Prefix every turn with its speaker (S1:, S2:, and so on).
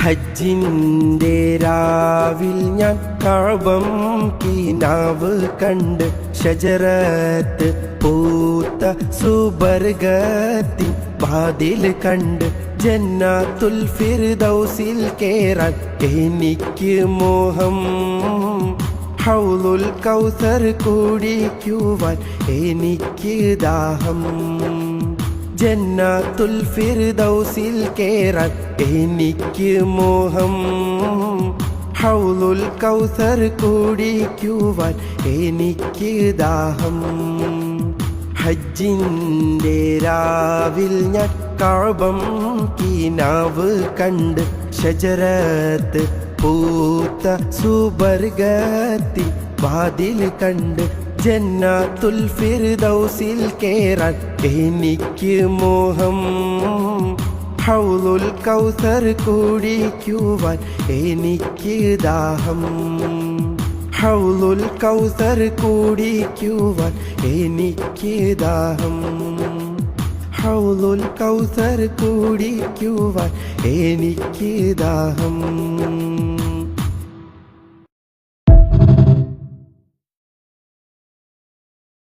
S1: ഹജ്ജിൻ്റെ രാവിൽ ഞാൻ കഅബം കിനാവ് കണ്ട് ഷജറത്ത് പൂത്ത സുബർഗത്തിൻ വാതിൽ കണ്ട് ജന്നാത്തുൽ ഫിർദൗസിൽ കേറാൻ എനിക്ക് മോഹം. ഹൗലുൽ കൗസർ കുടിക്കുവാൻ എനിക്ക് ദാഹം. ജന്നാത്തുൽ ഫിർദൗസിൽ കേറാൻ എനിക്ക് മോഹം. ഹൗലുൽ കൗസർ കുടിക്കുവാൻ എനിക്ക് ദാഹം. ഹജ്ജിൻ്റെ രാവിൽ ഞാൻ കഅബം കിനാവ് കണ്ട് ഷജറത്ത് പൂത്ത സുബർഗത്തിൻ വാതിൽ കണ്ട് ജന്നാത്തുൽ ഫിർദൗസിൽ കേറാൻ എനിക്ക് മോഹം. ഹൗലുൽ കൗസർ കുടിക്കുവാൻ എനിക്ക് ദാഹം. ഹൗലുൽ കൗസർ കുടിക്കുവാൻ എനിക്ക് ദാഹം. ഹൗലുൽ കൗസർ കുടിക്കുവാൻ എനിക്ക് ദാഹം.